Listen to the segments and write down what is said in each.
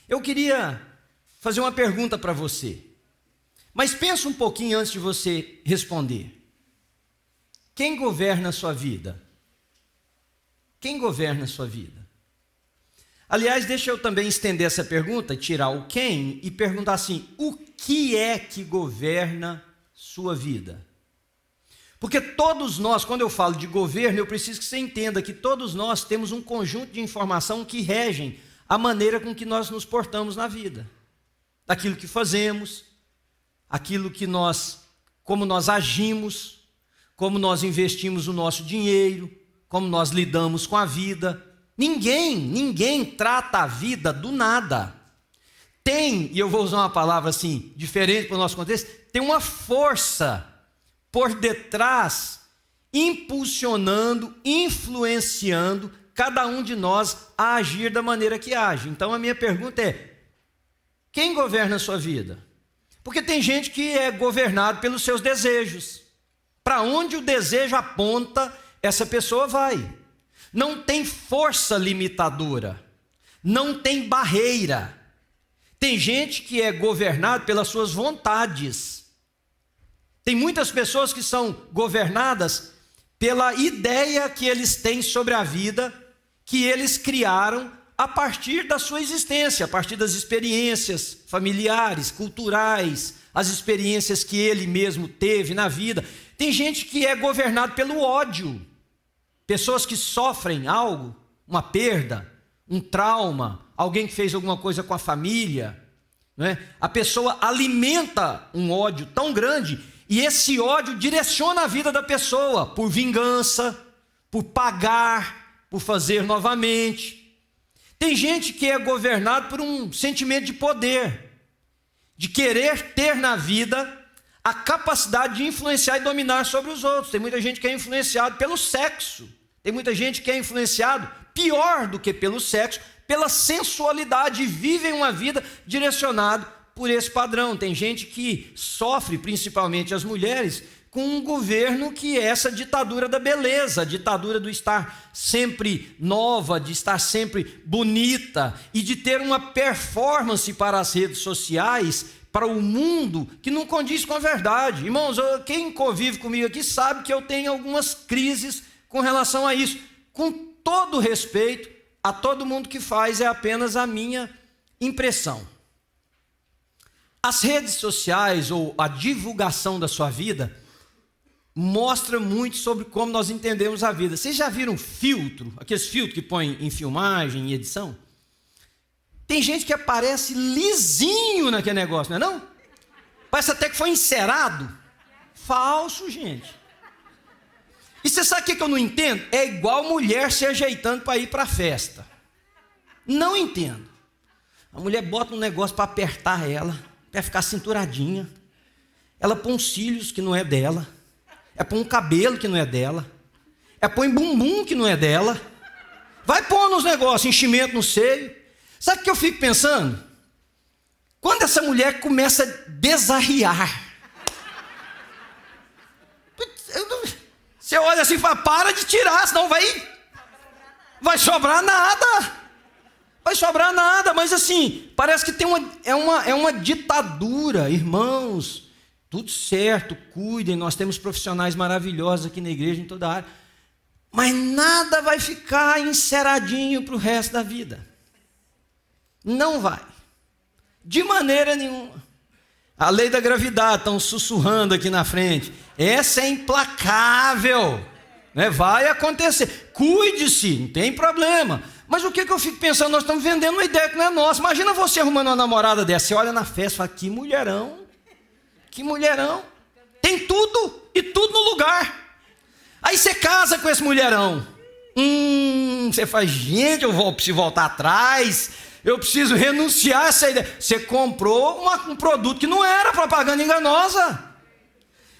Eu queria fazer uma pergunta para você, mas pensa um pouquinho antes de você responder. Quem governa a sua vida? Quem governa a sua vida? Aliás, deixa eu também estender essa pergunta, tirar o quem e perguntar assim: o que é que governa sua vida? Porque todos nós, quando eu falo de governo, eu preciso que você entenda que todos nós temos um conjunto de informação que regem a maneira com que nós nos portamos na vida. Aquilo que fazemos, aquilo que como nós agimos, como nós investimos o nosso dinheiro, como nós lidamos com a vida. Ninguém trata a vida do nada. Tem, e eu vou usar uma palavra assim, diferente para o nosso contexto, tem uma força por detrás, impulsionando, influenciando cada um de nós a agir da maneira que age. Então a minha pergunta é: quem governa a sua vida? Porque tem gente que é governado pelos seus desejos. Para onde o desejo aponta, essa pessoa vai. Não tem força limitadora, não tem barreira. Tem gente que é governado pelas suas vontades. Tem muitas pessoas que são governadas pela ideia que eles têm sobre a vida, que eles criaram a partir da sua existência, a partir das experiências familiares, culturais, as experiências que ele mesmo teve na vida. Tem gente que é governado pelo ódio. Pessoas que sofrem algo, uma perda, um trauma, alguém que fez alguma coisa com a família, não é? A pessoa alimenta um ódio tão grande e esse ódio direciona a vida da pessoa por vingança, por pagar, por fazer novamente. Tem gente que é governado por um sentimento de poder, de querer ter na vida a capacidade de influenciar e dominar sobre os outros. Tem muita gente que é influenciado pelo sexo. Tem muita gente que é influenciado, pior do que pelo sexo, pela sensualidade, e vivem uma vida direcionada por esse padrão. Tem gente que sofre, principalmente as mulheres, com um governo que é essa ditadura da beleza, a ditadura do estar sempre nova, de estar sempre bonita e de ter uma performance para as redes sociais, para o mundo, que não condiz com a verdade. Irmãos, quem convive comigo aqui sabe que eu tenho algumas crises com relação a isso. Com todo respeito a todo mundo que faz, é apenas a minha impressão. As redes sociais ou a divulgação da sua vida mostra muito sobre como nós entendemos a vida. Vocês já viram filtro? Aqueles filtros que põem em filmagem, em edição? Tem gente que aparece lisinho naquele negócio, não é não? Parece até que foi encerado. Falso, gente. E você sabe o que eu não entendo? É igual mulher se ajeitando para ir para a festa. Não entendo. A mulher bota um negócio para apertar ela, para ficar cinturadinha. Ela põe uns cílios que não é dela. É põe um cabelo que não é dela. É põe bumbum que não é dela. Vai pôr nos negócios, enchimento no seio. Sabe o que eu fico pensando? Quando essa mulher começa a desarriar. Você olha assim e fala: para de tirar, senão vai sobrar nada. Vai sobrar nada, mas assim, parece que tem uma ditadura. Irmãos, tudo certo, cuidem, nós temos profissionais maravilhosos aqui na igreja, em toda a área, mas nada vai ficar enceradinho para o resto da vida. Não vai, de maneira nenhuma. A lei da gravidade, estão sussurrando aqui na frente, essa é implacável, né? Vai acontecer, cuide-se, não tem problema. Mas o que eu fico pensando? Nós estamos vendendo uma ideia que não é nossa. Imagina você arrumando uma namorada dessa, você olha na festa e fala: que mulherão, tem tudo e tudo no lugar. Aí você casa com esse mulherão, você faz: gente, eu preciso voltar atrás, eu preciso renunciar a essa ideia. Você comprou um produto que não era, propaganda enganosa.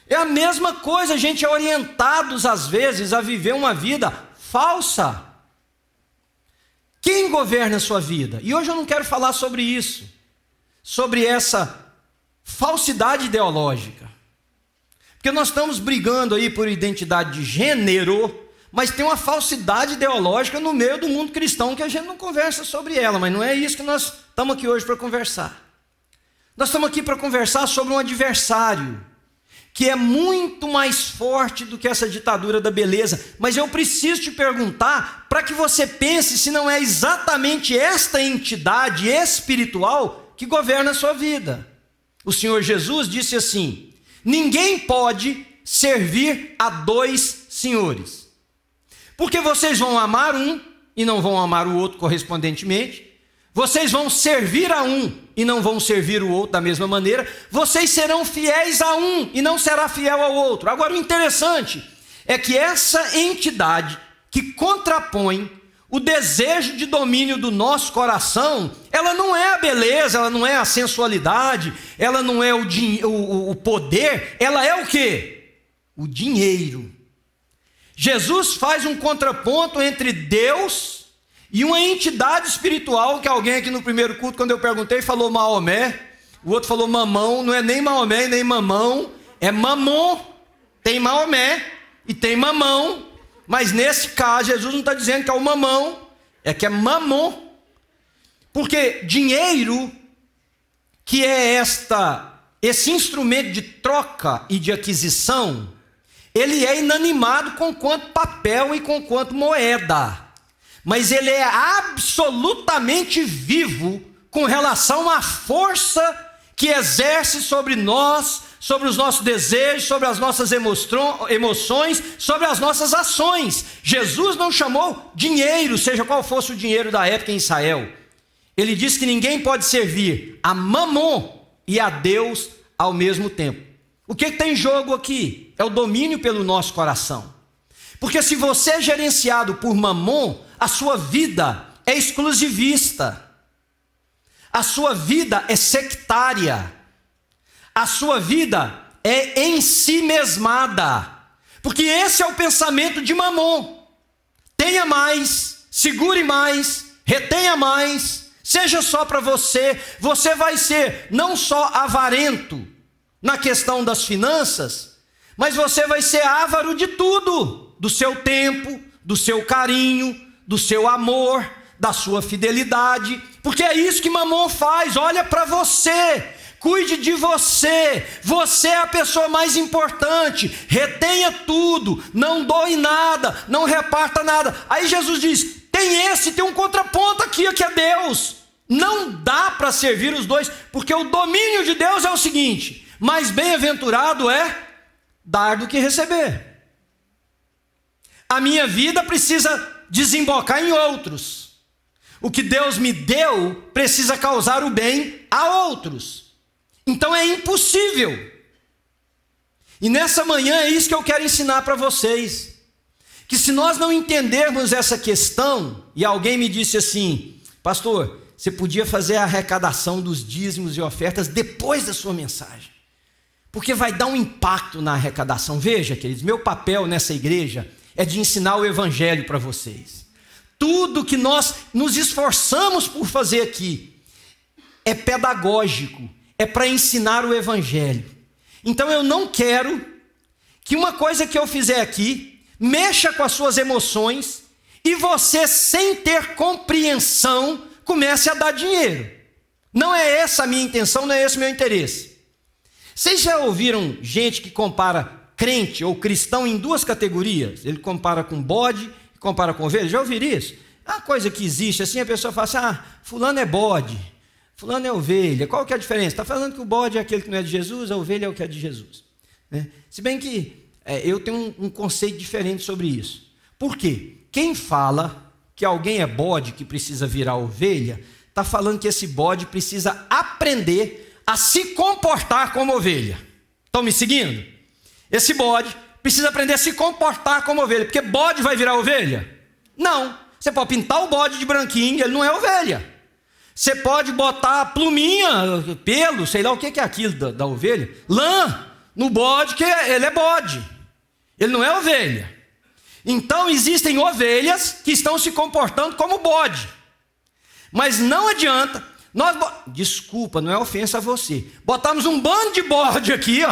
É a mesma coisa, a gente é orientados às vezes a viver uma vida falsa. Quem governa a sua vida? E hoje eu não quero falar sobre isso, sobre essa falsidade ideológica. Porque nós estamos brigando aí por identidade de gênero, mas tem uma falsidade ideológica no meio do mundo cristão que a gente não conversa sobre ela, mas não é isso que nós estamos aqui hoje para conversar. Nós estamos aqui para conversar sobre um adversário que é muito mais forte do que essa ditadura da beleza. Mas eu preciso te perguntar, para que você pense se não é exatamente esta entidade espiritual que governa a sua vida. O Senhor Jesus disse assim: ninguém pode servir a dois senhores, porque vocês vão amar um e não vão amar o outro correspondentemente. Vocês vão servir a um e não vão servir o outro da mesma maneira. Vocês serão fiéis a um e não será fiel ao outro. Agora, o interessante é que essa entidade que contrapõe o desejo de domínio do nosso coração, ela não é a beleza, ela não é a sensualidade, ela não é o poder, ela é o quê? O dinheiro. Jesus faz um contraponto entre Deus e uma entidade espiritual, que alguém aqui no primeiro culto, quando eu perguntei, falou Maomé, o outro falou Mamão. Não é nem Maomé nem Mamão, é Mamon. Tem Maomé e tem Mamão, mas nesse caso Jesus não está dizendo que é o Mamão, é que é Mamon. Porque dinheiro, que é esse instrumento de troca e de aquisição, ele é inanimado conquanto papel e conquanto moeda, mas ele é absolutamente vivo com relação à força que exerce sobre nós, sobre os nossos desejos, sobre as nossas emoções, sobre as nossas ações. Jesus não chamou dinheiro, seja qual fosse o dinheiro da época em Israel. Ele disse que ninguém pode servir a Mamon e a Deus ao mesmo tempo. O que tem em jogo aqui? É o domínio pelo nosso coração. Porque se você é gerenciado por Mamon, a sua vida é exclusivista, a sua vida é sectária, a sua vida é em si mesmada, porque esse é o pensamento de Mamon. Tenha mais, segure mais, retenha mais, seja só para você. Você vai ser não só avarento na questão das finanças, mas você vai ser avaro de tudo, do seu tempo, do seu carinho, do seu amor, da sua fidelidade, porque é isso que Mamon faz. Olha para você, cuide de você, você é a pessoa mais importante, retenha tudo, não doe nada, não reparta nada. Aí Jesus diz, tem um contraponto aqui, que é Deus. Não dá para servir os dois, porque o domínio de Deus é o seguinte: mais bem-aventurado é dar do que receber. A minha vida precisa desembocar em outros. O que Deus me deu precisa causar o bem a outros. Então é impossível. E nessa manhã é isso que eu quero ensinar para vocês. Que se nós não entendermos essa questão, e alguém me disse assim, pastor, você podia fazer a arrecadação dos dízimos e ofertas depois da sua mensagem, porque vai dar um impacto na arrecadação. Veja, queridos, meu papel nessa igreja é de ensinar o evangelho para vocês. Tudo que nós nos esforçamos por fazer aqui é pedagógico, é para ensinar o evangelho. Então eu não quero que uma coisa que eu fizer aqui mexa com as suas emoções e você, sem ter compreensão, comece a dar dinheiro. Não é essa a minha intenção, não é esse o meu interesse. Vocês já ouviram gente que compara crente ou cristão em duas categorias? Ele compara com bode e compara com ovelha. Já ouviram isso? É uma coisa que existe assim, a pessoa fala assim, fulano é bode, fulano é ovelha. Qual que é a diferença? Está falando que o bode é aquele que não é de Jesus, a ovelha é o que é de Jesus, né? Se bem que eu tenho um conceito diferente sobre isso. Por quê? Quem fala que alguém é bode, que precisa virar ovelha, está falando que esse bode precisa aprender a se comportar como ovelha. Estão me seguindo? Esse bode precisa aprender a se comportar como ovelha, porque bode vai virar ovelha? Não. Você pode pintar o bode de branquinho, ele não é ovelha. Você pode botar pluminha, pelo, sei lá o que é aquilo da ovelha, lã no bode, que ele é bode. Ele não é ovelha. Então existem ovelhas que estão se comportando como bode. Mas não adianta, desculpa, não é ofensa a você, botamos um bando de bode aqui,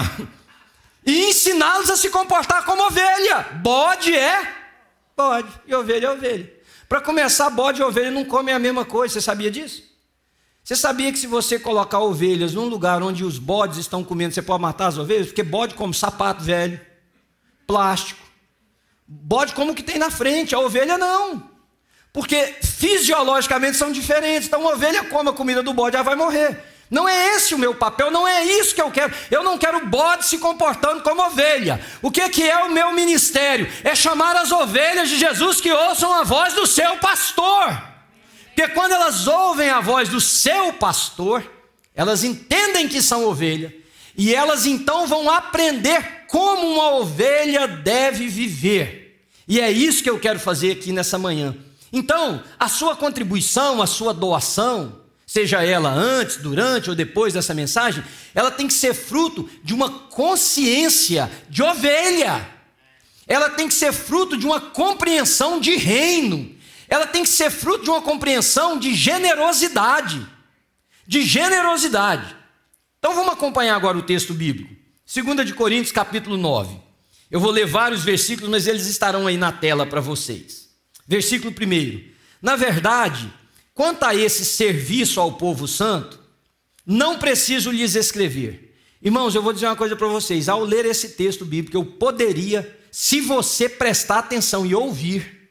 e ensiná-los a se comportar como ovelha. Bode é bode, e ovelha é ovelha. Para começar, bode e ovelha não comem a mesma coisa, você sabia disso? Você sabia que se você colocar ovelhas num lugar onde os bodes estão comendo, você pode matar as ovelhas? Porque bode come sapato velho, plástico. Bode come o que tem na frente, a ovelha não. Porque fisiologicamente são diferentes. Então a ovelha come a comida do bode, ela vai morrer. Não é esse o meu papel, não é isso que eu quero. Eu não quero bode se comportando como ovelha. O que é o meu ministério? É chamar as ovelhas de Jesus que ouçam a voz do seu pastor. Porque quando elas ouvem a voz do seu pastor, elas entendem que são ovelha. E elas então vão aprender como uma ovelha deve viver. E é isso que eu quero fazer aqui nessa manhã. Então, a sua contribuição, a sua doação, seja ela antes, durante ou depois dessa mensagem, ela tem que ser fruto de uma consciência de ovelha. Ela tem que ser fruto de uma compreensão de reino. Ela tem que ser fruto de uma compreensão de generosidade. De generosidade. Então vamos acompanhar agora o texto bíblico. 2 Coríntios capítulo 9. Eu vou ler vários versículos, mas eles estarão aí na tela para vocês. Versículo 1. Na verdade, quanto a esse serviço ao povo santo, não preciso lhes escrever. Irmãos, eu vou dizer uma coisa para vocês. Ao ler esse texto bíblico, eu poderia, se você prestar atenção e ouvir,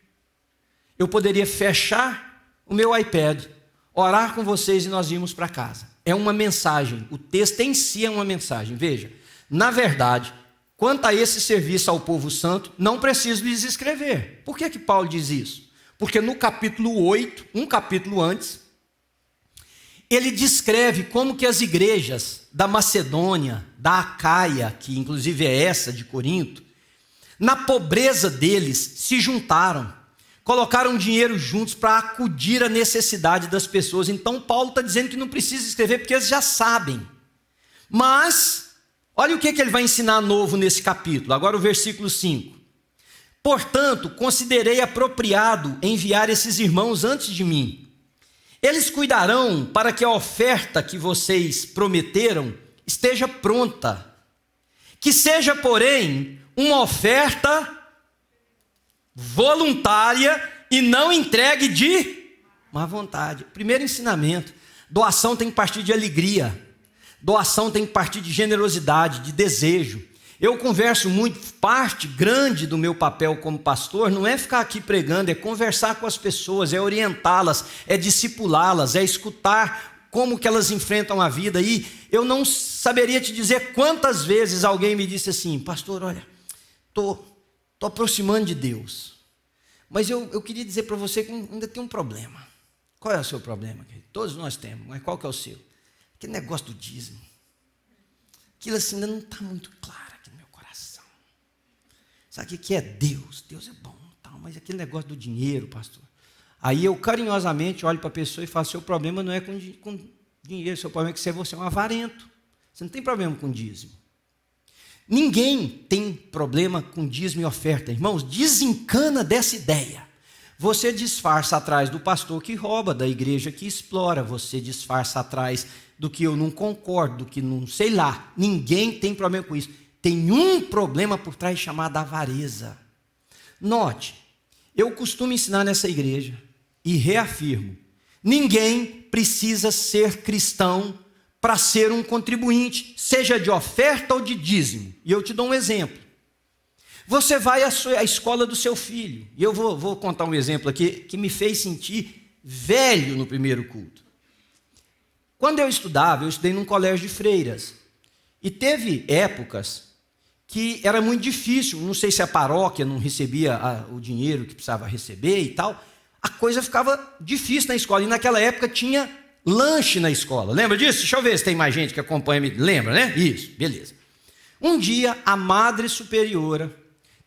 eu poderia fechar o meu iPad, orar com vocês e nós irmos para casa. É uma mensagem, o texto em si é uma mensagem. Veja, na verdade, quanto a esse serviço ao povo santo, não preciso lhes escrever. Por que Paulo diz isso? Porque no capítulo 8, um capítulo antes, ele descreve como que as igrejas da Macedônia, da Acaia, que inclusive é essa de Corinto, na pobreza deles se juntaram, colocaram dinheiro juntos para acudir à necessidade das pessoas. Então Paulo está dizendo que não precisa escrever porque eles já sabem. Mas, olha o que ele vai ensinar novo nesse capítulo. Agora o versículo 5. Portanto, considerei apropriado enviar esses irmãos antes de mim. Eles cuidarão para que a oferta que vocês prometeram esteja pronta. Que seja, porém, uma oferta voluntária e não entregue de má vontade. Primeiro ensinamento: doação tem que partir de alegria, doação tem que partir de generosidade, de desejo. Eu converso muito, parte grande do meu papel como pastor não é ficar aqui pregando, é conversar com as pessoas, é orientá-las, é discipulá-las, é escutar como que elas enfrentam a vida. E eu não saberia te dizer quantas vezes alguém me disse assim: pastor, olha, estou aproximando de Deus, mas eu queria dizer para você que ainda tem um problema. Qual é o seu problema, querido? Todos nós temos, mas qual que é o seu? Aquele negócio do dízimo. Aquilo assim ainda não está muito claro aqui no meu coração. Sabe o que é Deus? Deus é bom, tal, mas aquele negócio do dinheiro, pastor. Aí eu carinhosamente olho para a pessoa e falo: seu problema não é com dinheiro, seu problema é que você é um avarento. Você não tem problema com dízimo. Ninguém tem problema com dízimo e oferta. Irmãos, desencana dessa ideia. Você disfarça atrás do pastor que rouba, da igreja que explora. Você disfarça atrás do que eu não concordo, do que não sei lá. Ninguém tem problema com isso. Tem um problema por trás chamado avareza. Note, eu costumo ensinar nessa igreja e reafirmo: ninguém precisa ser cristão para ser um contribuinte, seja de oferta ou de dízimo. E eu te dou um exemplo. Você vai à escola do seu filho, e eu vou contar um exemplo aqui que me fez sentir velho no primeiro culto. Quando eu estudei num colégio de freiras, e teve épocas que era muito difícil, não sei se a paróquia não recebia o dinheiro que precisava receber e tal, a coisa ficava difícil na escola, e naquela época tinha lanche na escola. Lembra disso? Deixa eu ver se tem mais gente que acompanha. Lembra, né? Isso, beleza. Um dia, a madre superiora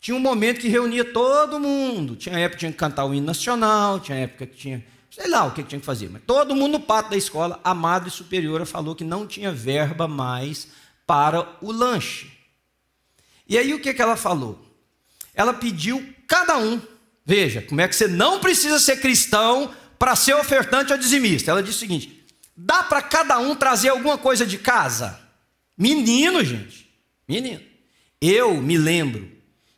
tinha um momento que reunia todo mundo. Tinha época que tinha que cantar o hino nacional, tinha época que tinha, sei lá o que tinha que fazer, mas todo mundo no pátio da escola. A madre superiora falou que não tinha verba mais para o lanche. E aí o que ela falou? Ela pediu cada um. Veja, como é que você não precisa ser cristão para ser ofertante ou dizimista. Ela disse o seguinte: dá para cada um trazer alguma coisa de casa? Menino, gente, menino. Eu me lembro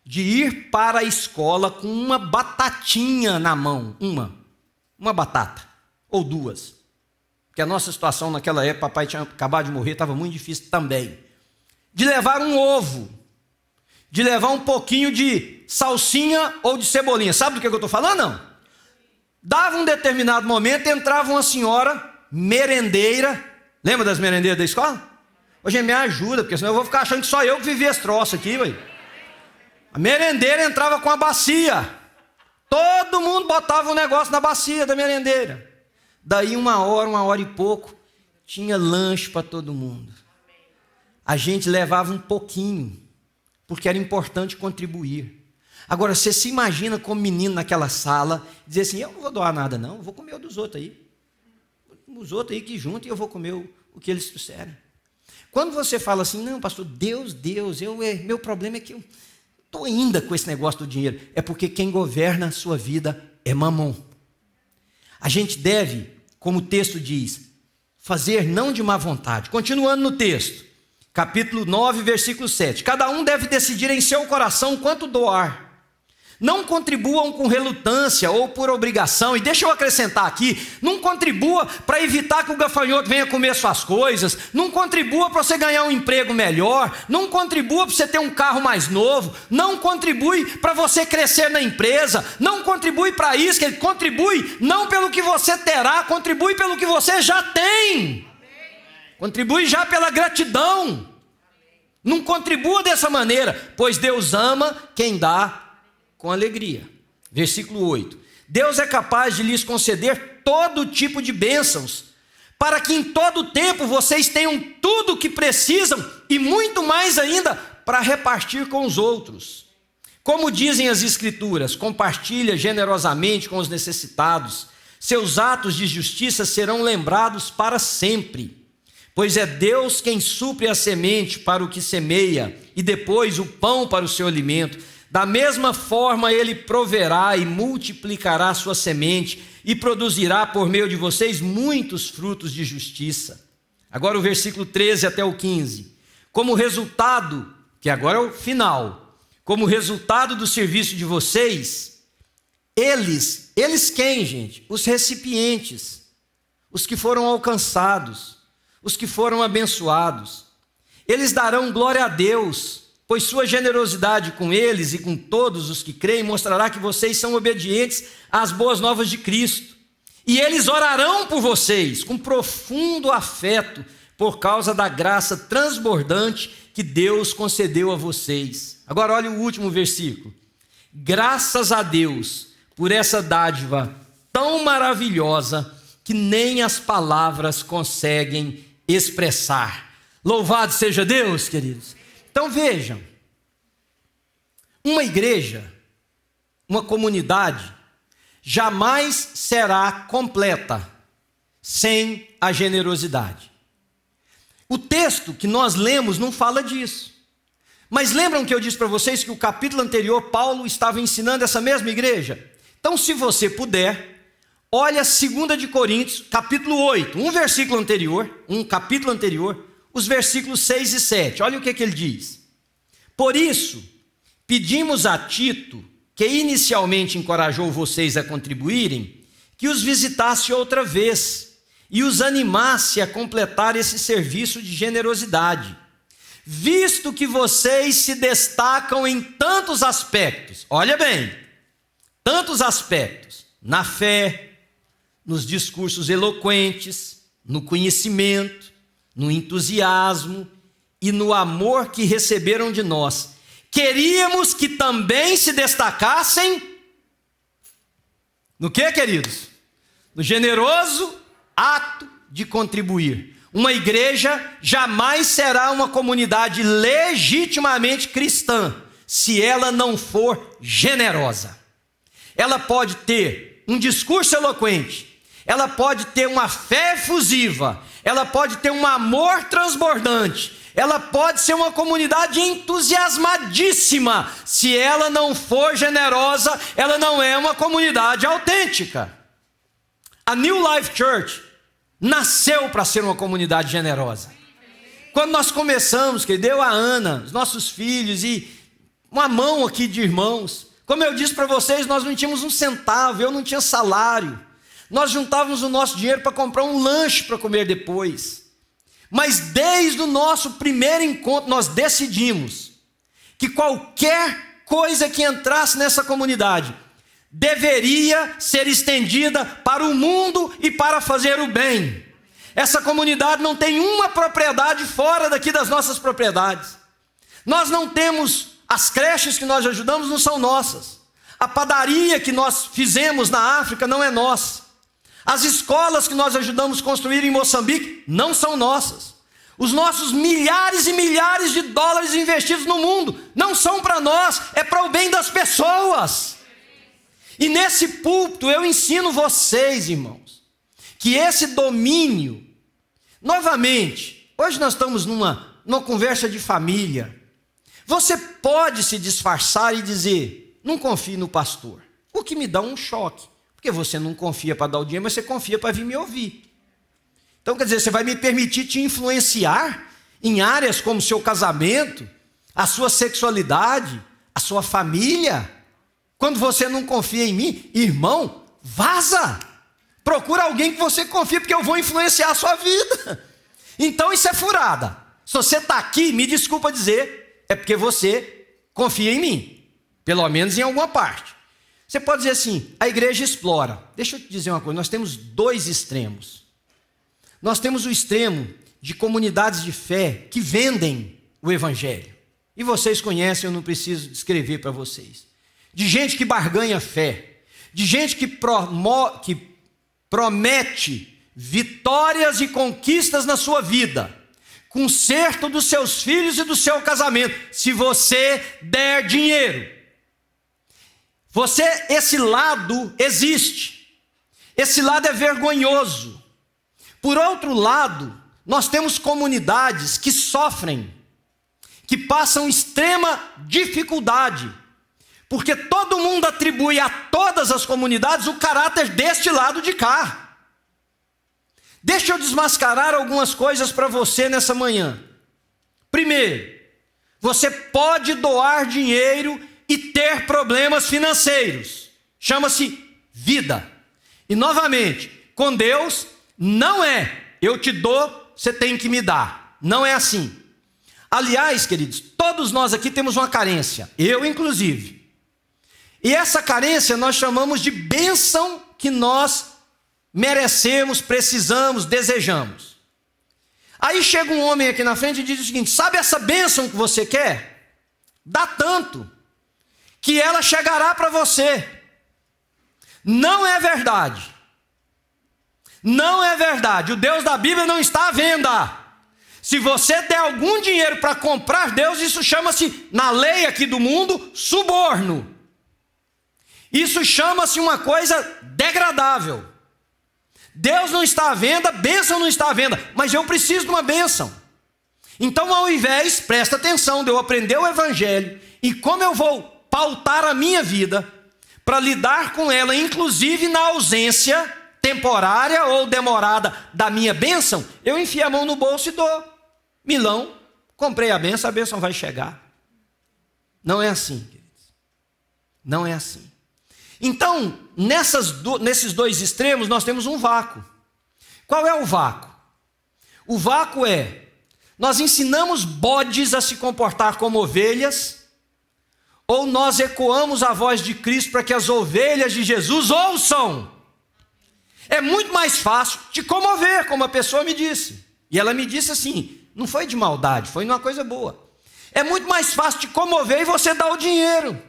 de ir para a escola com uma batatinha na mão, uma batata, ou duas. Porque a nossa situação naquela época, papai tinha acabado de morrer, estava muito difícil também. De levar um ovo, de levar um pouquinho de salsinha ou de cebolinha. Sabe do que eu estou falando? Não. Dava um determinado momento, entrava uma senhora merendeira. Lembra das merendeiras da escola? Hoje me ajuda, porque senão eu vou ficar achando que só eu que vivi esse troço aqui, ué. A merendeira entrava com a bacia. Todo mundo botava um negócio na bacia da merendeira. Daí uma hora e pouco, tinha lanche para todo mundo. A gente levava um pouquinho, porque era importante contribuir. Agora, você se imagina como menino naquela sala, dizer assim, eu não vou doar nada não, eu vou comer o dos outros aí. Os outros aí que juntam e eu vou comer o que eles trouxeram. Quando você fala assim, não pastor, Deus, meu problema é que eu estou ainda com esse negócio do dinheiro. É porque quem governa a sua vida é Mamon. A gente deve, como o texto diz, fazer não de má vontade. Continuando no texto, capítulo 9, versículo 7. Cada um deve decidir em seu coração quanto doar. Não contribuam com relutância ou por obrigação. E deixa eu acrescentar aqui, não contribua para evitar que o gafanhoto venha comer suas coisas. Não contribua para você ganhar um emprego melhor. Não contribua para você ter um carro mais novo. Não contribui para você crescer na empresa. Não contribui para isso, que ele contribui não pelo que você terá, contribui pelo que você já tem. Contribui já pela gratidão. Não contribua dessa maneira, pois Deus ama quem dá com alegria. Versículo 8. Deus é capaz de lhes conceder todo tipo de bênçãos, para que em todo tempo vocês tenham tudo o que precisam e muito mais ainda para repartir com os outros. Como dizem as Escrituras, compartilha generosamente com os necessitados, seus atos de justiça serão lembrados para sempre. Pois é Deus quem supre a semente para o que semeia e depois o pão para o seu alimento. Da mesma forma ele proverá e multiplicará sua semente e produzirá por meio de vocês muitos frutos de justiça. Agora o versículo 13 até o 15. Como resultado, que agora é o final, como resultado do serviço de vocês, eles quem, gente? Os recipientes, os que foram alcançados, os que foram abençoados, eles darão glória a Deus, pois sua generosidade com eles e com todos os que creem mostrará que vocês são obedientes às boas novas de Cristo. E eles orarão por vocês com profundo afeto por causa da graça transbordante que Deus concedeu a vocês. Agora olha o último versículo. Graças a Deus por essa dádiva tão maravilhosa que nem as palavras conseguem expressar. Louvado seja Deus, queridos. Então vejam, uma igreja, uma comunidade, jamais será completa sem a generosidade. O texto que nós lemos não fala disso. Mas lembram que eu disse para vocês que o capítulo anterior, Paulo estava ensinando essa mesma igreja? Então, se você puder, olha 2 de Coríntios, capítulo 8, um capítulo anterior, os versículos 6 e 7. Olha o que ele diz. Por isso, pedimos a Tito, que inicialmente encorajou vocês a contribuírem, que os visitasse outra vez e os animasse a completar esse serviço de generosidade, visto que vocês se destacam em tantos aspectos. Olha bem, tantos aspectos, na fé, nos discursos eloquentes, no conhecimento, no entusiasmo e no amor que receberam de nós. Queríamos que também se destacassem no que, queridos? No generoso ato de contribuir. Uma igreja jamais será uma comunidade legitimamente cristã se ela não for generosa. Ela pode ter um discurso eloquente, ela pode ter uma fé efusiva, ela pode ter um amor transbordante, ela pode ser uma comunidade entusiasmadíssima. Se ela não for generosa, ela não é uma comunidade autêntica. A New Life Church nasceu para ser uma comunidade generosa. Quando nós começamos, que deu a Ana, os nossos filhos, e uma mão aqui de irmãos. Como eu disse para vocês, nós não tínhamos um centavo, eu não tinha salário. Nós juntávamos o nosso dinheiro para comprar um lanche para comer depois. Mas desde o nosso primeiro encontro, nós decidimos que qualquer coisa que entrasse nessa comunidade deveria ser estendida para o mundo e para fazer o bem. Essa comunidade não tem uma propriedade fora daqui das nossas propriedades. Nós não temos, as creches que nós ajudamos não são nossas. A padaria que nós fizemos na África não é nossa. As escolas que nós ajudamos a construir em Moçambique não são nossas. Os nossos milhares e milhares de dólares investidos no mundo não são para nós, é para o bem das pessoas. E nesse púlpito eu ensino vocês, irmãos, que esse domínio, novamente, hoje nós estamos numa conversa de família. Você pode se disfarçar e dizer, não confie no pastor, o que me dá um choque, porque você não confia para dar o dinheiro, mas você confia para vir me ouvir. Então, quer dizer, você vai me permitir te influenciar em áreas como seu casamento, a sua sexualidade, a sua família. Quando você não confia em mim, irmão, vaza. Procura alguém que você confia, porque eu vou influenciar a sua vida. Então isso é furada. Se você está aqui, me desculpa dizer, é porque você confia em mim. Pelo menos em alguma parte. Você pode dizer assim, a igreja explora. Deixa eu te dizer uma coisa, nós temos dois extremos. Nós temos o extremo de comunidades de fé que vendem o evangelho. E vocês conhecem, eu não preciso descrever para vocês. De gente que barganha fé. De gente que promete vitórias e conquistas na sua vida. Conserto dos seus filhos e do seu casamento. Se você der dinheiro. Esse lado existe. Esse lado é vergonhoso. Por outro lado, nós temos comunidades que sofrem, que passam extrema dificuldade, porque todo mundo atribui a todas as comunidades o caráter deste lado de cá. Deixa eu desmascarar algumas coisas para você nessa manhã. Primeiro, você pode doar dinheiro e ter problemas financeiros. Chama-se vida. E novamente, com Deus, não é, eu te dou, você tem que me dar. Não é assim. Aliás, queridos, todos nós aqui temos uma carência, eu inclusive. E essa carência nós chamamos de bênção que nós merecemos, precisamos, desejamos. Aí chega um homem aqui na frente e diz o seguinte, sabe essa bênção que você quer? Dá tanto, que ela chegará para você. Não é verdade. Não é verdade, o Deus da Bíblia não está à venda. Se você der algum dinheiro para comprar Deus, isso chama-se, na lei aqui do mundo, suborno. Isso chama-se uma coisa degradável. Deus não está à venda, bênção não está à venda, mas eu preciso de uma bênção. Então, ao invés, presta atenção, de eu aprender o Evangelho, e como eu vou pautar a minha vida, para lidar com ela, inclusive na ausência temporária ou demorada da minha bênção, eu enfio a mão no bolso e dou. Milão, comprei a bênção vai chegar. Não é assim, queridos. Não é assim. Então, nesses dois extremos, nós temos um vácuo. Qual é o vácuo? O vácuo é, nós ensinamos bodes a se comportar como ovelhas, ou nós ecoamos a voz de Cristo para que as ovelhas de Jesus ouçam. É muito mais fácil te comover, como a pessoa me disse. E ela me disse assim, não foi de maldade, foi uma coisa boa. É muito mais fácil te comover e você dar o dinheiro.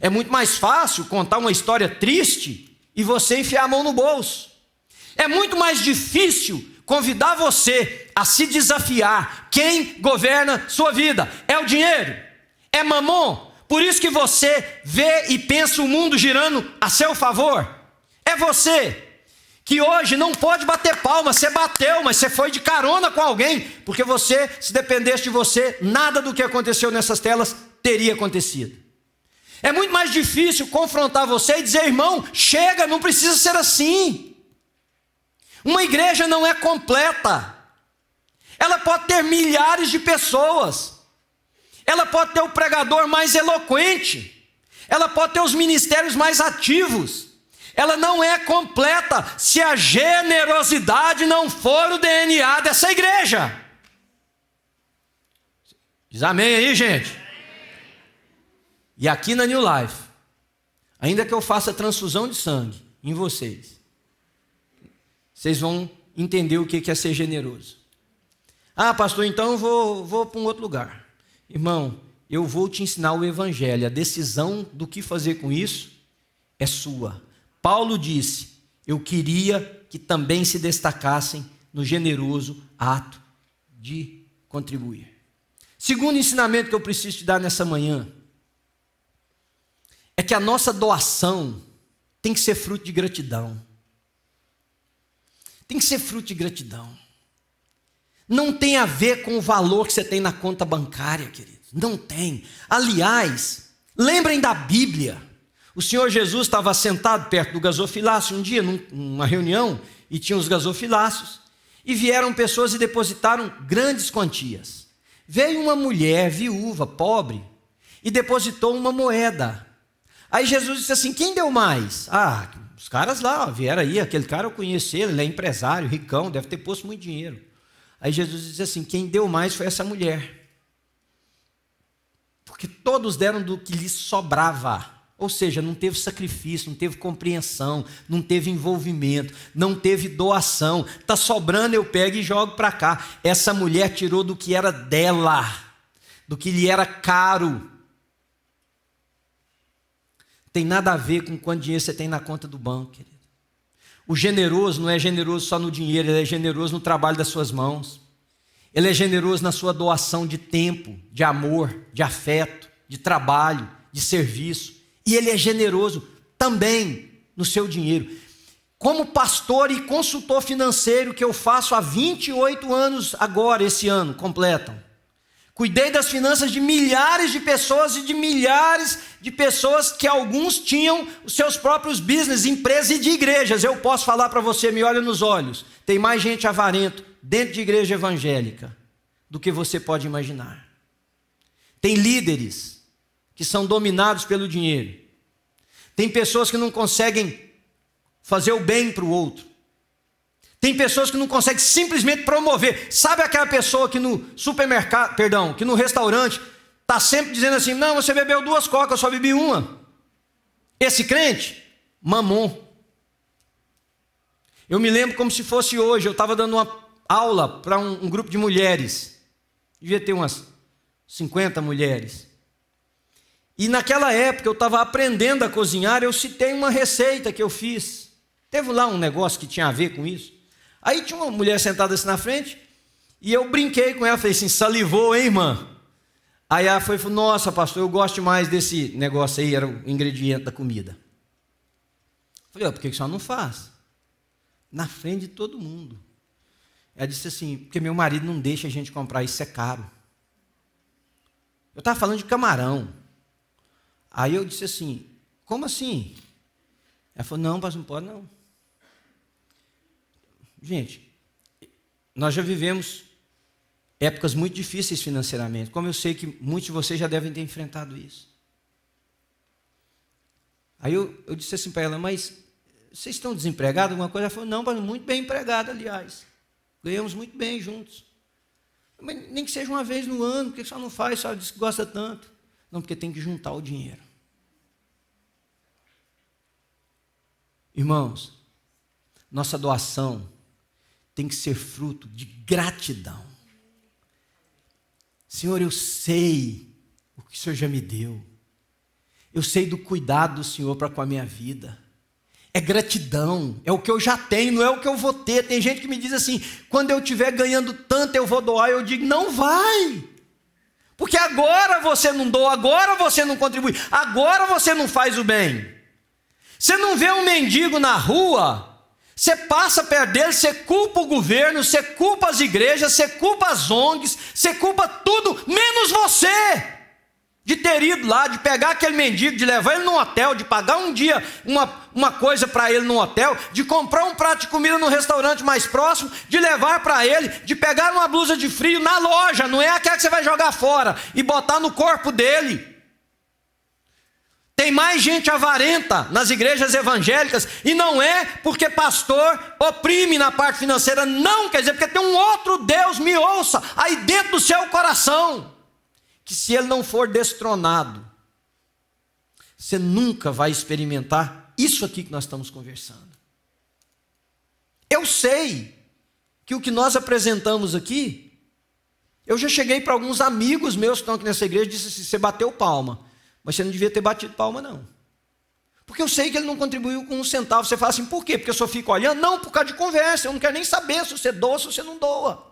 É muito mais fácil contar uma história triste e você enfiar a mão no bolso. É muito mais difícil convidar você a se desafiar. Quem governa sua vida? É o dinheiro? É mamon? Por isso que você vê e pensa o mundo girando a seu favor? É você que hoje não pode bater palma, você bateu, mas você foi de carona com alguém, porque você, se dependesse de você, nada do que aconteceu nessas telas teria acontecido. É muito mais difícil confrontar você e dizer, irmão, chega, não precisa ser assim. Uma igreja não é completa. Ela pode ter milhares de pessoas. ela pode ter o pregador mais eloquente, ela pode ter os ministérios mais ativos, ela não é completa se a generosidade não for o DNA dessa igreja. Diz amém aí, gente. E aqui na New Life, ainda que eu faça transfusão de sangue em vocês, vocês vão entender o que é ser generoso. Ah, pastor, então eu vou para um outro lugar. Irmão, eu vou te ensinar o evangelho. A decisão do que fazer com isso é sua. Paulo disse, eu queria que também se destacassem no generoso ato de contribuir. Segundo ensinamento que eu preciso te dar nessa manhã, é que a nossa doação tem que ser fruto de gratidão. Tem que ser fruto de gratidão. Não tem a ver com o valor que você tem na conta bancária, queridos. Não tem. Aliás, lembrem da Bíblia. O Senhor Jesus estava sentado perto do gasofilácio um dia, numa reunião, e tinha os gasofilácios, e vieram pessoas e depositaram grandes quantias. Veio uma mulher viúva, pobre, e depositou uma moeda. Aí Jesus disse assim, quem deu mais? Ah, os caras lá, vieram aí, aquele cara eu conheço ele é empresário, ricão, deve ter posto muito dinheiro. Aí Jesus disse assim, quem deu mais foi essa mulher. Porque todos deram do que lhes sobrava. Ou seja, não teve sacrifício, não teve compreensão, não teve envolvimento, não teve doação. Está sobrando, eu pego e jogo para cá. Essa mulher tirou do que era dela, do que lhe era caro. Tem nada a ver com quanto dinheiro você tem na conta do banco, querido. O generoso não é generoso só no dinheiro, ele é generoso no trabalho das suas mãos. Ele é generoso na sua doação de tempo, de amor, de afeto, de trabalho, de serviço. E ele é generoso também no seu dinheiro. Como pastor e consultor financeiro que eu faço há 28 anos agora, esse ano, completam. Cuidei das finanças de milhares de pessoas e de milhares de pessoas que alguns tinham os seus próprios business, empresas e de igrejas. Eu posso falar para você, me olha nos olhos, tem mais gente avarento dentro de igreja evangélica do que você pode imaginar. Tem líderes que são dominados pelo dinheiro. Tem pessoas que não conseguem fazer o bem para o outro. Tem pessoas que não conseguem simplesmente promover. Sabe aquela pessoa que no supermercado, que no restaurante, está sempre dizendo assim, não, você bebeu 2 cocas, eu só bebi uma. Esse crente, mamon. Eu me lembro como se fosse hoje, eu estava dando uma aula para um grupo de mulheres. Devia ter umas 50 mulheres. E naquela época eu estava aprendendo a cozinhar, eu citei uma receita que eu fiz. Teve lá um negócio que tinha a ver com isso. Aí tinha uma mulher sentada assim na frente, e eu brinquei com ela, falei assim, salivou, hein, irmã? Aí ela foi e falou, nossa, pastor, eu gosto mais desse negócio aí, era o ingrediente da comida. Eu falei, por que a senhora não faz? Na frente de todo mundo. Ela disse assim, porque meu marido não deixa a gente comprar, isso é caro. Eu estava falando de camarão. Aí eu disse assim, como assim? Ela falou, não, pastor, não pode não. Gente, nós já vivemos épocas muito difíceis financeiramente, como eu sei que muitos de vocês já devem ter enfrentado isso. Aí eu disse assim para ela, mas vocês estão desempregados, alguma coisa? Ela falou, não, pastor, muito bem empregado, aliás. Ganhamos muito bem juntos. Mas nem que seja uma vez no ano, por que só não faz? Só diz que gosta tanto. Não, porque tem que juntar o dinheiro. Irmãos, nossa doação tem que ser fruto de gratidão. Senhor, eu sei o que o Senhor já me deu. Eu sei do cuidado do Senhor para com a minha vida. É gratidão, é o que eu já tenho, não é o que eu vou ter. Tem gente que me diz assim, quando eu estiver ganhando tanto eu vou doar. Eu digo, não vai. Porque agora você não doa, agora você não contribui, agora você não faz o bem. Você não vê um mendigo na rua, você passa perto dele, você culpa o governo, você culpa as igrejas, você culpa as ONGs, você culpa tudo, menos você. de ter ido lá, de pegar aquele mendigo, de levar ele num hotel, de pagar um dia uma coisa para ele num hotel, de comprar um prato de comida no restaurante mais próximo, de levar para ele, de pegar uma blusa de frio na loja, não é aquela que você vai jogar fora e botar no corpo dele. Tem mais gente avarenta nas igrejas evangélicas, e não é porque pastor oprime na parte financeira, não, quer dizer, porque tem um outro Deus, me ouça, aí dentro do seu coração, que se ele não for destronado, você nunca vai experimentar isso aqui que nós estamos conversando. Eu sei que o que nós apresentamos aqui, eu já cheguei para alguns amigos meus que estão aqui nessa igreja e disse assim: você bateu palma, mas você não devia ter batido palma não. Porque eu sei que ele não contribuiu com um centavo. Você fala assim: por quê? Porque eu só fico olhando? Não, por causa de conversa, eu não quero nem saber se você doa ou se você não doa.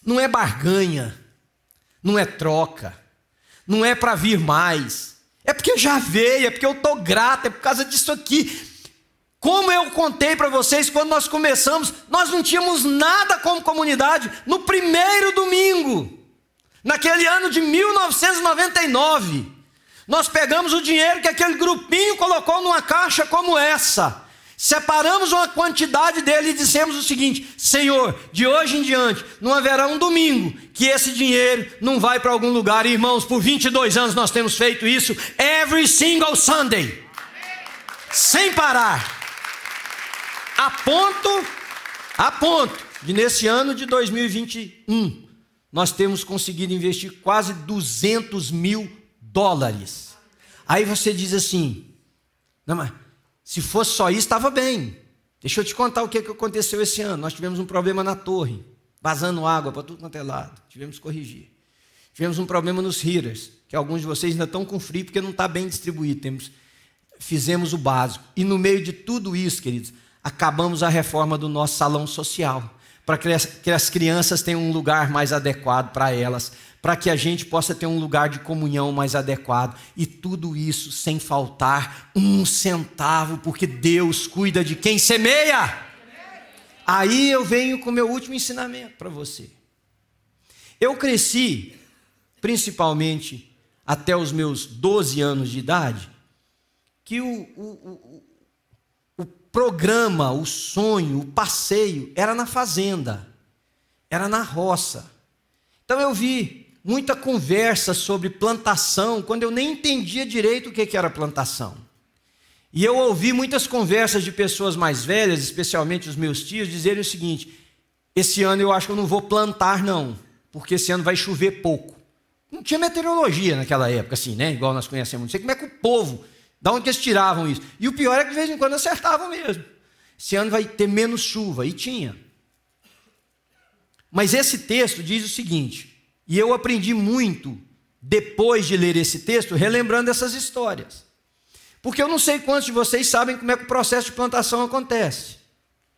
Não é barganha, não é troca, não é para vir mais, é porque já veio, é porque eu estou grato, é por causa disso aqui. Como eu contei para vocês, quando nós começamos, nós não tínhamos nada como comunidade. No primeiro domingo, naquele ano de 1999, nós pegamos o dinheiro que aquele grupinho colocou numa caixa como essa, separamos uma quantidade dele e dissemos o seguinte: Senhor, de hoje em diante não haverá um domingo que esse dinheiro não vai para algum lugar. E, irmãos, por 22 anos nós temos feito isso, every single Sunday, sem parar, a ponto de nesse ano de 2021 nós temos conseguido investir quase $200 mil. Aí você diz assim: não, mas se fosse só isso, estava bem. Deixa eu te contar o que aconteceu esse ano. Nós tivemos um problema na torre, vazando água para tudo quanto é lado. Tivemos que corrigir. Tivemos um problema nos heaters, que alguns de vocês ainda estão com frio porque não está bem distribuído. Fizemos o básico. E no meio de tudo isso, queridos, acabamos a reforma do nosso salão social, para que as crianças tenham um lugar mais adequado para elas, para que a gente possa ter um lugar de comunhão mais adequado, e tudo isso sem faltar um centavo, porque Deus cuida de quem semeia. Aí eu venho com o meu último ensinamento para você. Eu cresci, principalmente até os meus 12 anos de idade, que o programa, o sonho, o passeio era na fazenda, era na roça. Então eu vi muita conversa sobre plantação, quando eu nem entendia direito o que era plantação. E eu ouvi muitas conversas de pessoas mais velhas, especialmente os meus tios, dizerem o seguinte: esse ano eu acho que eu não vou plantar não, porque esse ano vai chover pouco. Não tinha meteorologia naquela época assim, né? Igual nós conhecemos. Não sei como é que o povo, da onde eles tiravam isso. E o pior é que de vez em quando acertavam mesmo. Esse ano vai ter menos chuva, e tinha. Mas esse texto diz o seguinte, e eu aprendi muito depois de ler esse texto, relembrando essas histórias. Porque eu não sei quantos de vocês sabem como é que o processo de plantação acontece.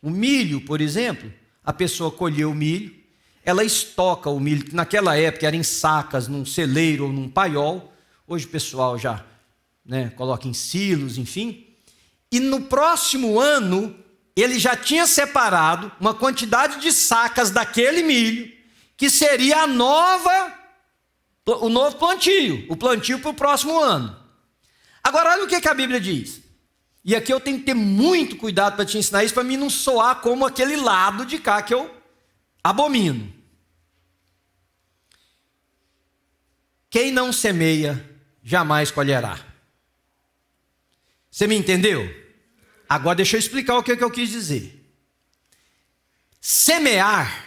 O milho, por exemplo, a pessoa colheu o milho, ela estoca o milho, que naquela época era em sacas, num celeiro ou num paiol. Hoje o pessoal já coloca em silos, enfim. E no próximo ano, ele já tinha separado uma quantidade de sacas daquele milho, que seria o novo plantio, o plantio para o próximo ano. Agora, olha o que a Bíblia diz. E aqui eu tenho que ter muito cuidado para te ensinar isso, para mim não soar como aquele lado de cá que eu abomino. Quem não semeia, jamais colherá. Você me entendeu? Agora deixa eu explicar o que eu quis dizer. Semear,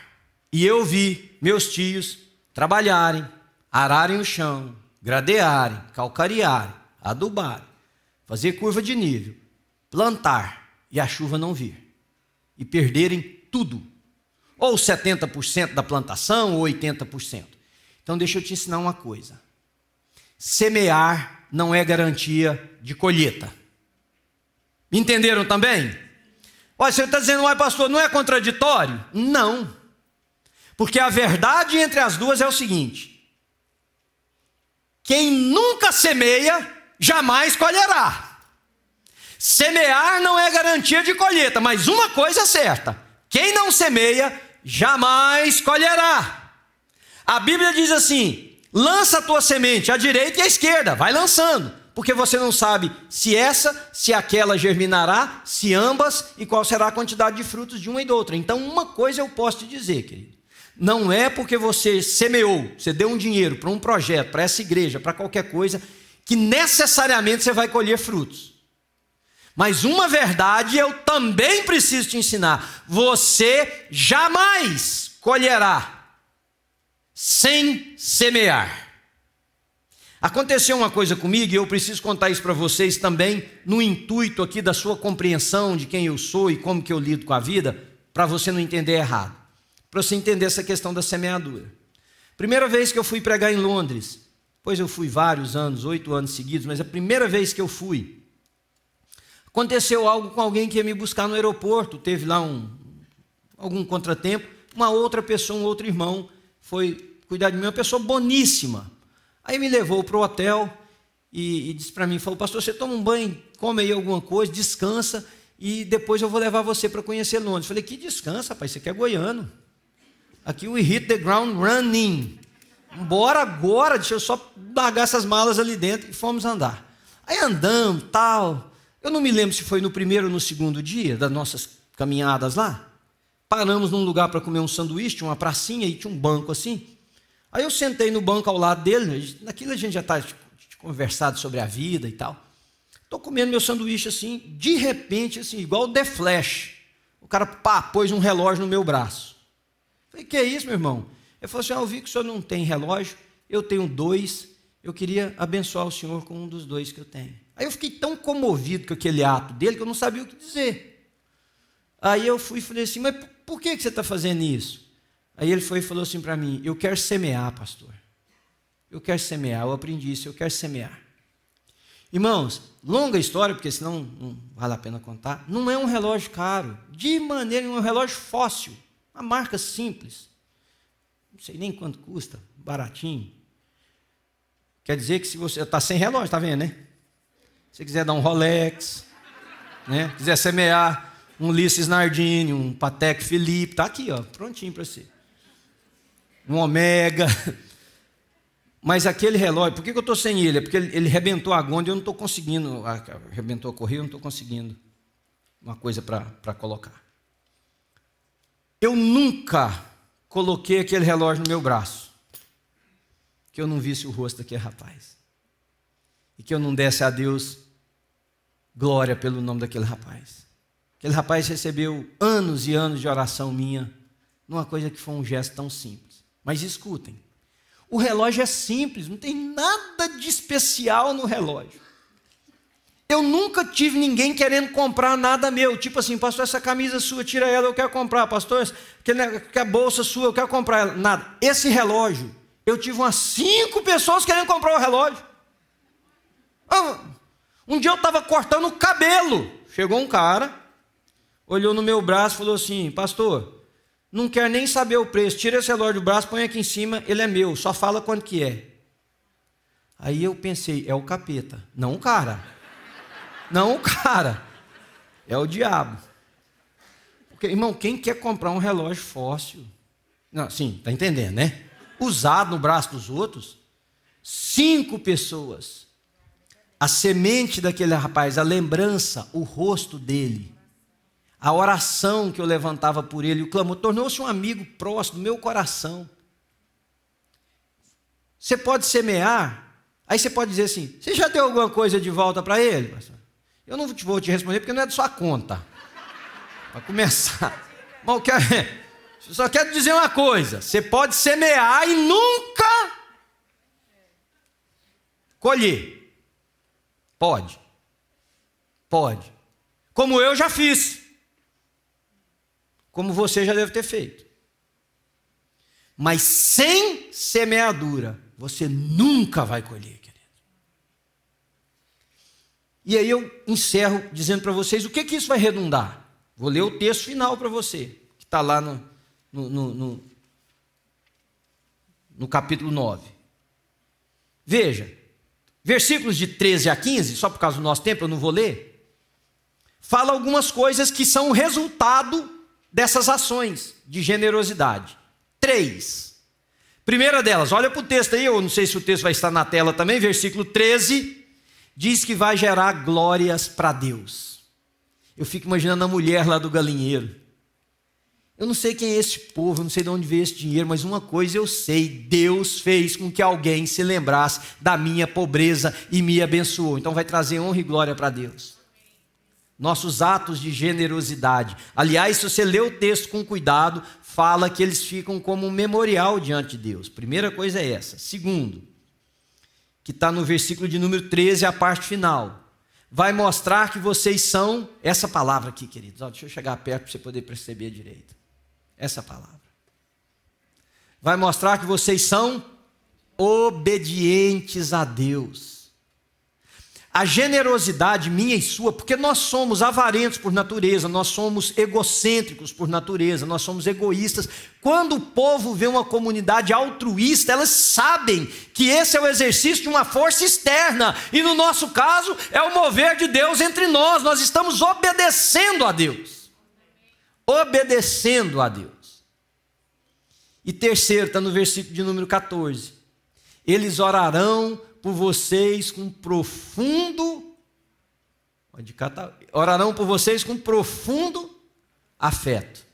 e eu vi meus tios trabalharem, ararem o chão, gradearem, calcarearem, adubarem, fazer curva de nível, plantar e a chuva não vir, e perderem tudo, ou 70% da plantação, ou 80%. Então deixa eu te ensinar uma coisa. Semear não é garantia de colheita. Entenderam também? Olha, você está dizendo, pastor, não é contraditório? Não. Porque a verdade entre as duas é o seguinte: quem nunca semeia, jamais colherá. Semear não é garantia de colheita, mas uma coisa é certa: quem não semeia, jamais colherá. A Bíblia diz assim: Lança a tua semente à direita e à esquerda, vai lançando, porque você não sabe se aquela germinará, se ambas, e qual será a quantidade de frutos de uma e da outra. Então, uma coisa eu posso te dizer, querido, não é porque você semeou, você deu um dinheiro para um projeto, para essa igreja, para qualquer coisa, que necessariamente você vai colher frutos. Mas uma verdade eu também preciso te ensinar: você jamais colherá sem semear. Aconteceu uma coisa comigo e eu preciso contar isso para vocês também, no intuito aqui da sua compreensão de quem eu sou e como que eu lido com a vida, para você não entender errado, para você entender essa questão da semeadura. Primeira vez que eu fui pregar em Londres, pois eu fui vários anos, 8 anos seguidos, mas a primeira vez que eu fui, aconteceu algo com alguém que ia me buscar no aeroporto, teve lá algum contratempo, uma outra pessoa, um outro irmão, foi cuidar de mim, uma pessoa boníssima. Aí me levou para o hotel e disse para mim, falou: pastor, você toma um banho, come aí alguma coisa, descansa, e depois eu vou levar você para conhecer Londres. Falei: que descansa, rapaz, você aqui é goiano. Aqui we hit the ground running. Bora agora, deixa eu só largar essas malas ali dentro, e fomos andar. Aí andamos, tal. Eu não me lembro se foi no primeiro ou no segundo dia das nossas caminhadas lá. Paramos num lugar para comer um sanduíche, tinha uma pracinha e tinha um banco assim. Aí eu sentei no banco ao lado dele, naquilo a gente já está conversado sobre a vida e tal. Estou comendo meu sanduíche assim, de repente, assim, igual o The Flash. O cara, pôs um relógio no meu braço. Falei: que é isso, meu irmão? Ele falou assim: eu vi que o senhor não tem relógio, eu tenho 2, eu queria abençoar o senhor com um dos 2 que eu tenho. Aí eu fiquei tão comovido com aquele ato dele que eu não sabia o que dizer. Aí eu fui e falei assim: mas por que você está fazendo isso? Aí ele foi e falou assim para mim: eu quero semear, pastor. Eu quero semear, eu aprendi isso, eu quero semear. Irmãos, longa história, porque senão não vale a pena contar. Não é um relógio caro, de maneira nenhuma, é um relógio fóssil, uma marca simples. Não sei nem quanto custa, baratinho. Quer dizer que se você está sem relógio, está vendo, né? Se você quiser dar um Rolex, né? Quiser semear um Ulisses Nardini, um Patek Philippe, está aqui, ó, prontinho para você. Um Omega. Mas aquele relógio, por que eu estou sem ele? É porque ele rebentou a gôndola e eu não estou conseguindo, rebentou a correia, eu não estou conseguindo uma coisa para colocar. Eu nunca coloquei aquele relógio no meu braço, que eu não visse o rosto daquele rapaz, e que eu não desse a Deus glória pelo nome daquele rapaz. Aquele rapaz recebeu anos e anos de oração minha, numa coisa que foi um gesto tão simples. Mas escutem, o relógio é simples, não tem nada de especial no relógio. Eu nunca tive ninguém querendo comprar nada meu, tipo assim: pastor, essa camisa sua, tira ela, eu quero comprar. Pastor, que a bolsa sua, eu quero comprar ela. Nada. Esse relógio, eu tive umas 5 pessoas querendo comprar o relógio. Um dia eu estava cortando o cabelo, chegou um cara, olhou no meu braço e falou assim: pastor, não quer nem saber o preço, tira esse relógio do braço, põe aqui em cima, ele é meu, só fala quanto que é. Aí eu pensei: é o capeta, não o cara. Não o cara, é o diabo. Porque, irmão, quem quer comprar um relógio fóssil? Não, sim, está entendendo, né? Usado no braço dos outros. 5 pessoas. A semente daquele rapaz, a lembrança, o rosto dele, a oração que eu levantava por ele, o clamor, tornou-se um amigo próximo do meu coração. Você pode semear, aí você pode dizer assim: você já deu alguma coisa de volta para ele, pastor? Eu não vou te responder porque não é de sua conta. Para começar. Bom, eu só quero dizer uma coisa: você pode semear e nunca colher. Pode. Pode. Como eu já fiz. Como você já deve ter feito. Mas sem semeadura, você nunca vai colher, querido. E aí eu encerro dizendo para vocês o que isso vai redundar. Vou ler o texto final para você, que está lá no capítulo 9. Veja, versículos de 13 a 15, só por causa do nosso tempo eu não vou ler, fala algumas coisas que são o resultado dessas ações de generosidade. 3. Primeira delas, olha para o texto aí, eu não sei se o texto vai estar na tela também, versículo 13, diz que vai gerar glórias para Deus. Eu fico imaginando a mulher lá do galinheiro. Eu não sei quem é esse povo, eu não sei de onde veio esse dinheiro, mas uma coisa eu sei, Deus fez com que alguém se lembrasse da minha pobreza e me abençoou. Então vai trazer honra e glória para Deus. Nossos atos de generosidade. Aliás, se você lê o texto com cuidado, fala que eles ficam como um memorial diante de Deus. Primeira coisa é essa. Segundo, que está no versículo de número 13, a parte final. Vai mostrar que vocês são, essa palavra aqui, queridos. Deixa eu chegar perto para você poder perceber direito. Essa palavra. Vai mostrar que vocês são obedientes a Deus. A generosidade minha e sua, porque nós somos avarentos por natureza, nós somos egocêntricos por natureza, nós somos egoístas. Quando o povo vê uma comunidade altruísta, elas sabem que esse é o exercício de uma força externa. E no nosso caso, é o mover de Deus entre nós. Nós estamos obedecendo a Deus. Obedecendo a Deus. E terceiro, está no versículo de número 14. Eles orarão por vocês com profundo, orarão por vocês com profundo afeto.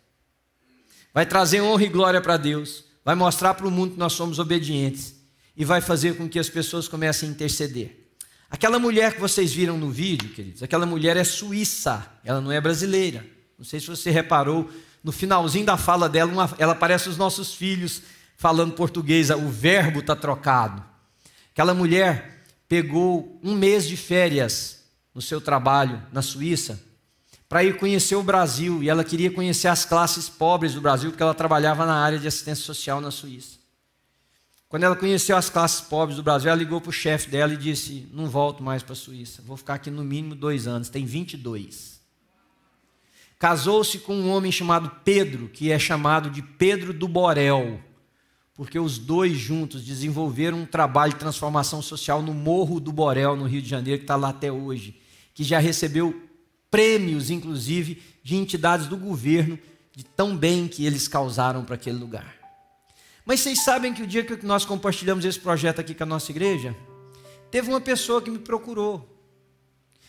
Vai trazer honra e glória para Deus, vai mostrar para o mundo que nós somos obedientes e vai fazer com que as pessoas comecem a interceder. Aquela mulher que vocês viram no vídeo, queridos, aquela mulher é suíça, ela não é brasileira. Não sei se você reparou, no finalzinho da fala dela, ela parece os nossos filhos falando português, o verbo está trocado. Aquela mulher pegou um mês de férias no seu trabalho na Suíça para ir conhecer o Brasil, e ela queria conhecer as classes pobres do Brasil, porque ela trabalhava na área de assistência social na Suíça. Quando ela conheceu as classes pobres do Brasil, ela ligou para o chefe dela e disse: não volto mais para a Suíça, vou ficar aqui no mínimo 2 anos, tem 22. Casou-se com um homem chamado Pedro, que é chamado de Pedro do Borel, porque os dois juntos desenvolveram um trabalho de transformação social no Morro do Borel, no Rio de Janeiro, que está lá até hoje, que já recebeu prêmios, inclusive, de entidades do governo, de tão bem que eles causaram para aquele lugar. Mas vocês sabem que o dia que nós compartilhamos esse projeto aqui com a nossa igreja, teve uma pessoa que me procurou.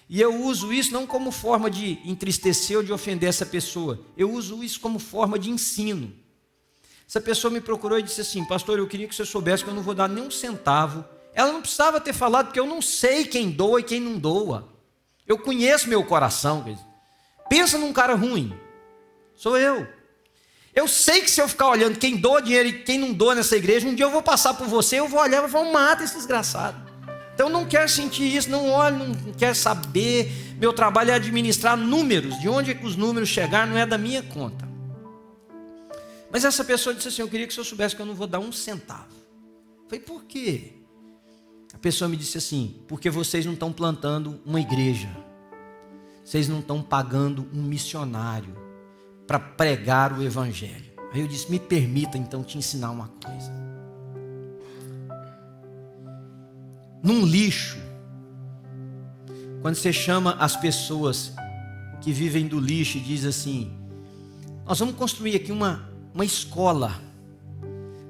E eu uso isso não como forma de entristecer ou de ofender essa pessoa, eu uso isso como forma de ensino. Essa pessoa me procurou e disse assim: pastor, eu queria que você soubesse que eu não vou dar nem um centavo. Ela não precisava ter falado, porque eu não sei quem doa e quem não doa. Eu conheço meu coração. Pensa num cara ruim. Sou eu. Eu sei que se eu ficar olhando quem doa dinheiro e quem não doa nessa igreja, um dia eu vou passar por você, eu vou olhar e vou falar: mata esse desgraçado. Então eu não quero sentir isso, não olho, não quero saber. Meu trabalho é administrar números. De onde é que os números chegaram não é da minha conta. Mas essa pessoa disse assim: eu queria que o senhor soubesse que eu não vou dar um centavo. Eu falei: por quê? A pessoa me disse assim: porque vocês não estão plantando uma igreja. Vocês não estão pagando um missionário para pregar o evangelho. Aí eu disse: me permita então te ensinar uma coisa. Num lixo, quando você chama as pessoas que vivem do lixo e diz assim: nós vamos construir aqui uma escola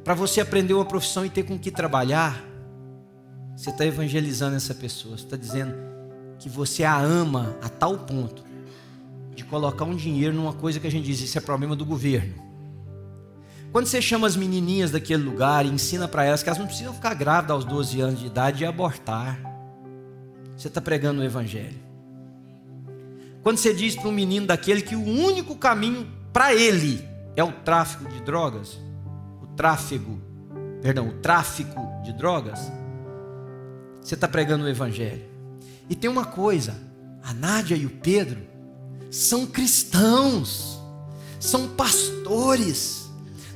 para você aprender uma profissão e ter com que trabalhar, você está evangelizando essa pessoa. Você está dizendo que você a ama a tal ponto de colocar um dinheiro numa coisa que a gente diz: isso é problema do governo. Quando você chama as menininhas daquele lugar e ensina para elas que elas não precisam ficar grávidas aos 12 anos de idade e abortar, você está pregando o evangelho. Quando você diz para um menino daquele que o único caminho para ele é o tráfico de drogas, o tráfico de drogas, você está pregando o evangelho. E tem uma coisa: a Nádia e o Pedro são cristãos, são pastores.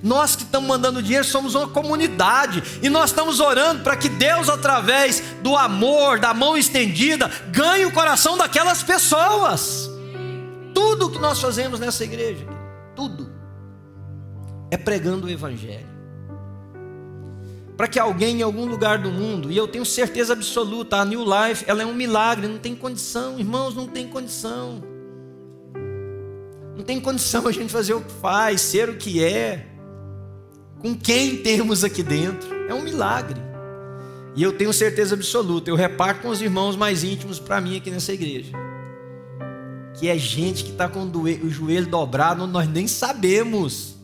Nós que estamos mandando dinheiro somos uma comunidade, e nós estamos orando para que Deus, através do amor, da mão estendida, ganhe o coração daquelas pessoas. Tudo que nós fazemos nessa igreja, tudo, é pregando o evangelho. Para que alguém em algum lugar do mundo, e eu tenho certeza absoluta, a New Life, ela é um milagre, não tem condição, irmãos, não tem condição. Não tem condição a gente fazer o que faz, ser o que é, com quem temos aqui dentro. É um milagre. E eu tenho certeza absoluta, eu reparto com os irmãos mais íntimos para mim aqui nessa igreja, que é gente que está com o joelho dobrado, nós nem sabemos.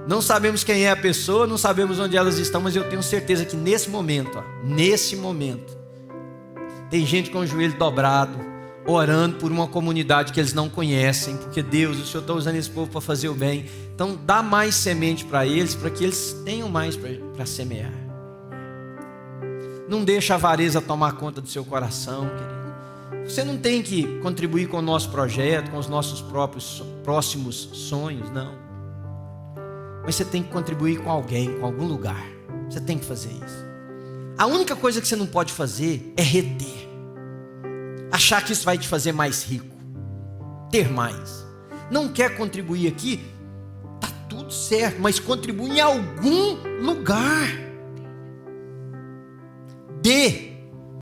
Não sabemos quem é a pessoa, não sabemos onde elas estão, mas eu tenho certeza que nesse momento, tem gente com o joelho dobrado, orando por uma comunidade que eles não conhecem, porque Deus, o Senhor está usando esse povo para fazer o bem. Então dá mais semente para eles, para que eles tenham mais para semear. Não deixa a avareza tomar conta do seu coração, querido. Você não tem que contribuir com o nosso projeto, com os nossos próximos sonhos, não. Mas você tem que contribuir com alguém, com algum lugar. Você tem que fazer isso. A única coisa que você não pode fazer é reter. Achar que isso vai te fazer mais rico. Ter mais. Não quer contribuir aqui? Tá tudo certo, mas contribui em algum lugar. Dê.